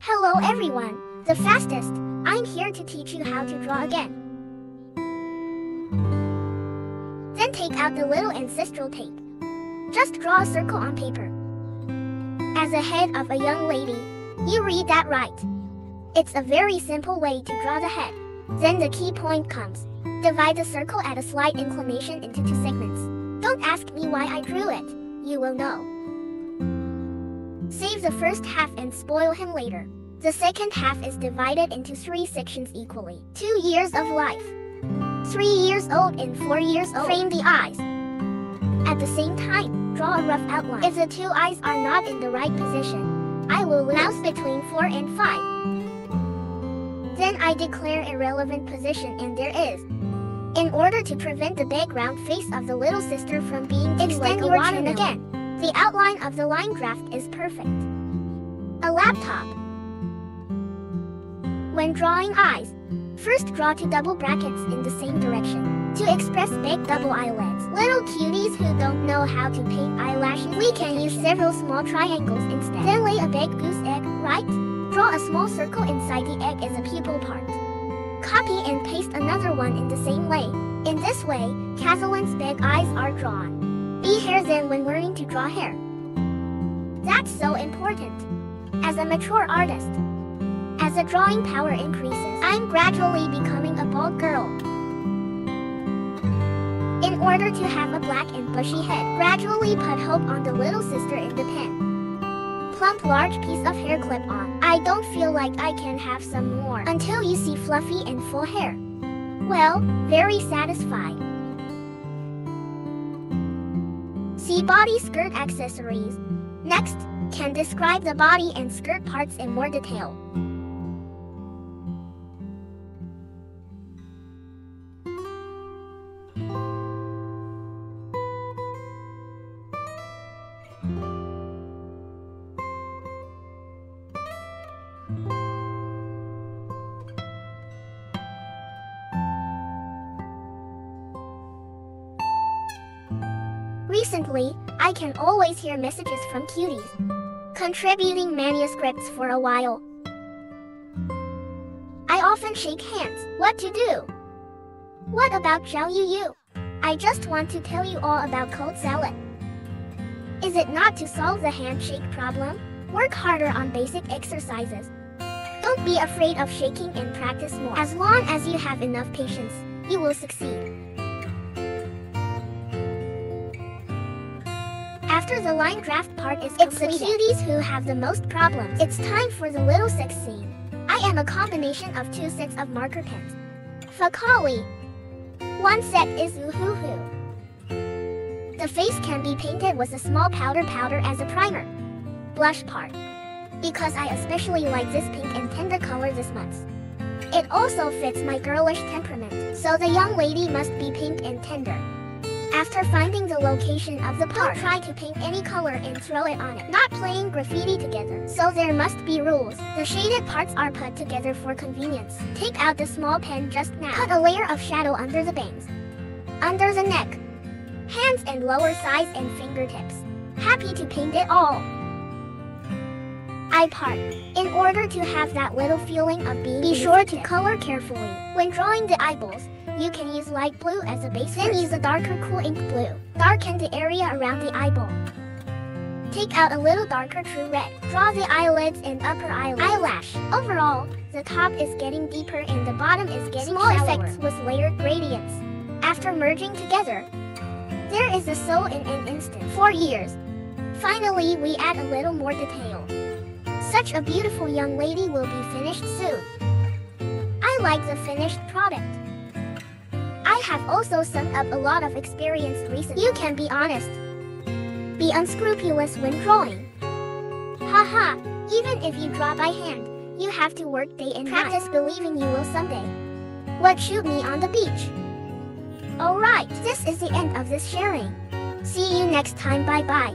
Hello everyone, the fastest. I'm here to teach you how to draw again. Then take out the little ancestral tape. Just draw a circle on paper. As a head of a young lady, you read that right. It's a very simple way to draw the head. Then the key point comes. Divide the circle at a slight inclination into two segments. Don't ask me why I drew it, you will know. Save the first half and spoil him later. The second half is divided into 3 sections equally. 2 years of life. 3 years old and 4 years old. Frame the eyes. At the same time, draw a rough outline. If the 2 eyes are not in the right position, I will mouse between 4 and 5. Then I declare a relevant position and there is. In order to prevent the background face of the little sister from being extend like your chin again. The outline of the line draft is perfect. A laptop. When drawing eyes, first draw 2 double brackets in the same direction to express big double eyelids. Little cuties who don't know how to paint eyelashes, we can use several small triangles instead. Then lay a big goose egg, right? Draw a small circle inside the egg as a pupil part. Copy and paste another one in the same way. In this way, Casalyn's big eyes are drawn. Be hair then when learning to draw hair. That's so important. As a mature artist, as the drawing power increases, I'm gradually becoming a bald girl. In order to have a black and bushy head, gradually put hope on the little sister in the pen. Plump large piece of hair clip on. I don't feel like I can have some more until you see fluffy and full hair. Well, very satisfied. See body skirt accessories. Next, can describe the body and skirt parts in more detail. Recently, I can always hear messages from cuties, contributing manuscripts for a while. I often shake hands. What to do? What about Zhao Yu? I just want to tell you all about cold salad. Is it not to solve the handshake problem? Work harder on basic exercises. Don't be afraid of shaking and practice more. As long as you have enough patience, you will succeed. After the line draft part is completed, it's the cuties who have the most problems. It's time for the little sex scene. I am a combination of 2 sets of marker pens. Fakali. 1 set is Uhuhu. The face can be painted with a small powder as a primer. Blush part. Because I especially like this pink and tender color this month. It also fits my girlish temperament, so the young lady must be pink and tender. After finding the location of the part, don't try to paint any color and throw it on it. Not playing graffiti together, so there must be rules. The shaded parts are put together for convenience. Take out the small pen just now. Put a layer of shadow under the bangs, under the neck, hands and lower sides and fingertips. Happy to paint it all. Eye part. In order to have that little feeling of being, be sure to color carefully. When drawing the eyeballs, you can use light blue as a base, then use a darker cool ink blue. Darken the area around the eyeball. Take out a little darker true red. Draw the eyelids and upper eyelash. Overall, the top is getting deeper and the bottom is getting small shallower. Effects with layered gradients. After merging together, there is a soul in an instant. 4 years. Finally, we add a little more detail. Such a beautiful young lady will be finished soon. I like the finished product. I have also summed up a lot of experience recently. You can be honest. Be unscrupulous when drawing. Haha, even if you draw by hand, you have to work day and practice night. Believing you will someday. What, shoot me on the beach? Alright, this is the end of this sharing. See you next time, bye bye.